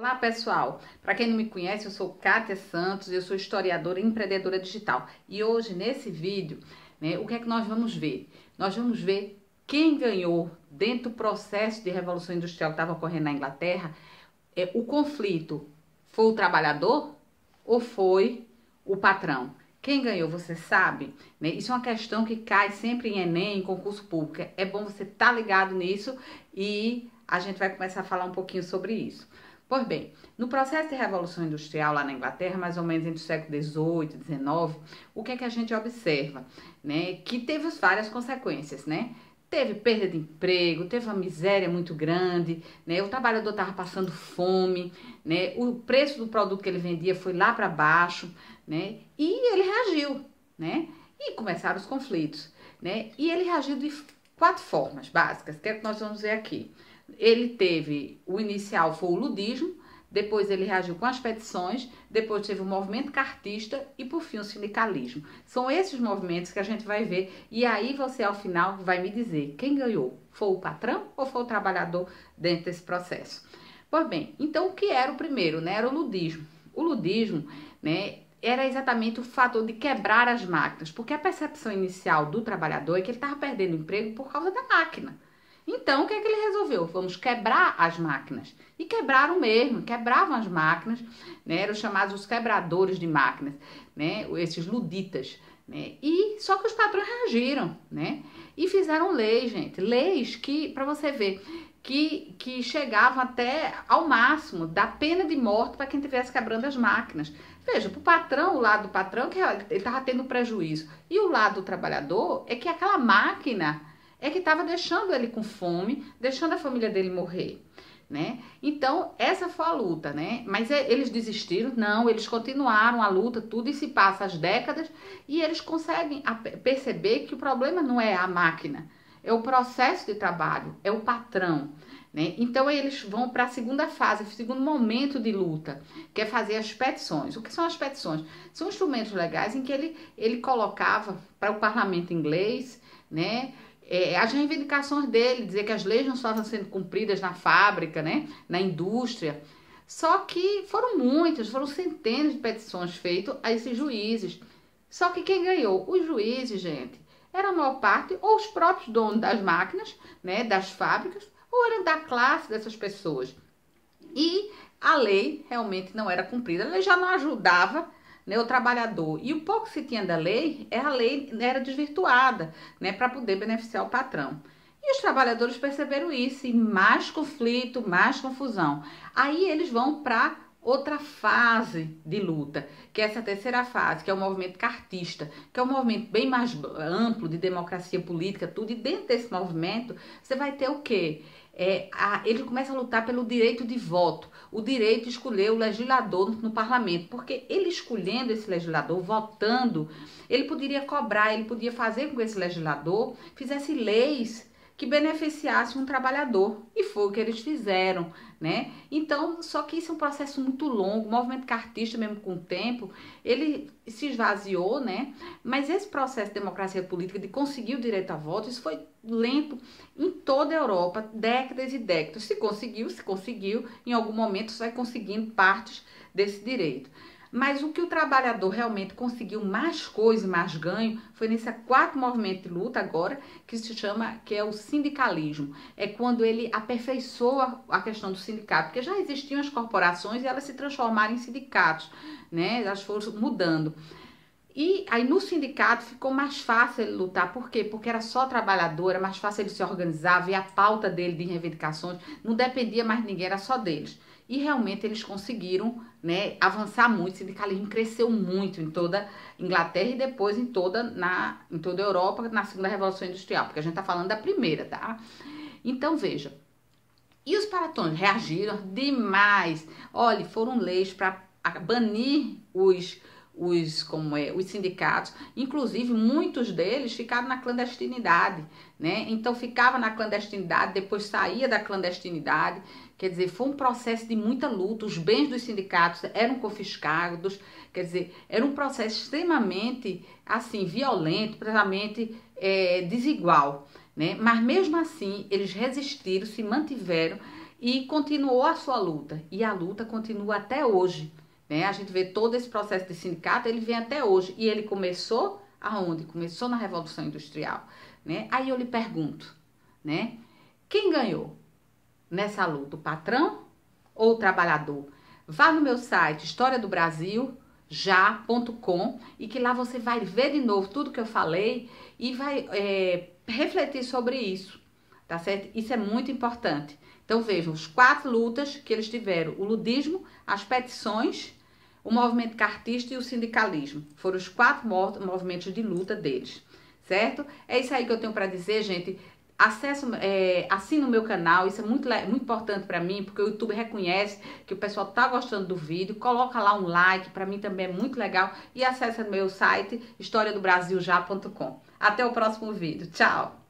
Olá pessoal, para quem não me conhece, eu sou Kátia Santos, eu sou historiadora e empreendedora digital. E hoje nesse vídeo, o que é que nós vamos ver? Nós vamos ver quem ganhou dentro do processo de Revolução Industrial que estava ocorrendo na Inglaterra. O conflito foi o trabalhador ou foi o patrão? Quem ganhou, você sabe? Isso é uma questão que cai sempre em Enem, em concurso público. É bom você estar ligado nisso e a gente vai começar a falar um pouquinho sobre isso. Pois bem, no processo de Revolução Industrial lá na Inglaterra, mais ou menos entre o século XVIII e XIX, o que é que a gente observa? Que teve várias consequências, Teve perda de emprego, teve uma miséria muito grande, o trabalhador estava passando fome, o preço do produto que ele vendia foi lá para baixo, e ele reagiu, e começaram os conflitos, e ele reagiu de 4 formas básicas, que é que nós vamos ver aqui. Ele teve, o inicial foi o ludismo, depois ele reagiu com as petições, depois teve o movimento cartista e por fim o sindicalismo. São esses movimentos que a gente vai ver e aí você ao final vai me dizer quem ganhou, foi o patrão ou foi o trabalhador dentro desse processo. Pois bem, então o que era o primeiro, Era o ludismo. O ludismo, era exatamente o fator de quebrar as máquinas, porque a percepção inicial do trabalhador é que ele estava perdendo emprego por causa da máquina. Então, o que é que ele resolveu? Vamos quebrar as máquinas. E quebraram mesmo, quebravam as máquinas, eram chamados os quebradores de máquinas, esses luditas, E só que os patrões reagiram, E fizeram leis, gente, leis que, para você ver, que chegavam até ao máximo da pena de morte para quem estivesse quebrando as máquinas. Veja, para o patrão, o lado do patrão, que ele estava tendo prejuízo, e o lado do trabalhador é que aquela máquina é que estava deixando ele com fome, deixando a família dele morrer, Então, essa foi a luta, Mas eles desistiram? Não, eles continuaram a luta, tudo, e se passa as décadas, e eles conseguem perceber que o problema não é a máquina, é o processo de trabalho, é o patrão, Então, eles vão para a segunda fase, o segundo momento de luta, que é fazer as petições. O que são as petições? São instrumentos legais em que ele colocava para o parlamento inglês, as reivindicações dele, dizer que as leis não estavam sendo cumpridas na fábrica, na indústria. Só que foram muitas, foram centenas de petições feitas a esses juízes. Só que quem ganhou? Os juízes, gente, era a maior parte, ou os próprios donos das máquinas, das fábricas, ou era da classe dessas pessoas. E a lei realmente não era cumprida, a lei já não ajudava o trabalhador, e o pouco que se tinha da lei, a lei era desvirtuada, para poder beneficiar o patrão. E os trabalhadores perceberam isso, e mais conflito, mais confusão. Aí eles vão para outra fase de luta, que é essa terceira fase, que é o movimento cartista, que é um movimento bem mais amplo de democracia política, tudo, e dentro desse movimento você vai ter o quê? Ele começa a lutar pelo direito de voto, o direito de escolher o legislador no parlamento, porque ele escolhendo esse legislador, votando, ele poderia cobrar, ele podia fazer com que esse legislador fizesse leis que beneficiassem um trabalhador, e foi o que eles fizeram, Então, só que isso é um processo muito longo, o movimento cartista mesmo com o tempo, ele se esvaziou, Mas esse processo de democracia política, de conseguir o direito a voto, isso foi lento em toda a Europa, décadas e décadas. Se conseguiu, em algum momento você vai conseguindo partes desse direito. Mas o que o trabalhador realmente conseguiu mais coisa, mais ganho, foi nesse quarto movimento de luta agora, que é o sindicalismo. É quando ele aperfeiçoa a questão do sindicato, porque já existiam as corporações e elas se transformaram em sindicatos, Elas foram mudando. E aí no sindicato ficou mais fácil ele lutar. Por quê? Porque era só trabalhador, era mais fácil ele se organizar, ver a pauta dele de reivindicações, não dependia mais de ninguém, era só deles. E realmente eles conseguiram avançar muito, o sindicalismo cresceu muito em toda a Inglaterra e depois em toda a Europa na segunda Revolução Industrial, porque a gente está falando da primeira, tá? Então veja, e os patrões reagiram demais. Olha, foram leis para banir os sindicatos, inclusive muitos deles ficaram na clandestinidade, Então ficava na clandestinidade, depois saía da clandestinidade, quer dizer, foi um processo de muita luta, os bens dos sindicatos eram confiscados, quer dizer, era um processo extremamente, assim, violento, extremamente desigual, Mas mesmo assim, eles resistiram, se mantiveram e continuou a sua luta. E a luta continua até hoje, né? A gente vê todo esse processo de sindicato, ele vem até hoje. E ele começou aonde? Começou na Revolução Industrial, né? Aí eu lhe pergunto, né? Quem ganhou nessa luta, o patrão ou o trabalhador? Vá no meu site historiadobrasilja.com e que lá você vai ver de novo tudo que eu falei e vai refletir sobre isso, tá certo? Isso é muito importante. Então vejam, os 4 lutas que eles tiveram: o ludismo, as petições, o movimento cartista e o sindicalismo. Foram os 4 movimentos de luta deles, certo? É isso aí que eu tenho para dizer, gente. Assina o meu canal, isso é muito importante para mim, porque o YouTube reconhece que o pessoal tá gostando do vídeo. Coloca lá um like, para mim também é muito legal. E acessa meu site historiadobrasilja.com. Até o próximo vídeo. Tchau!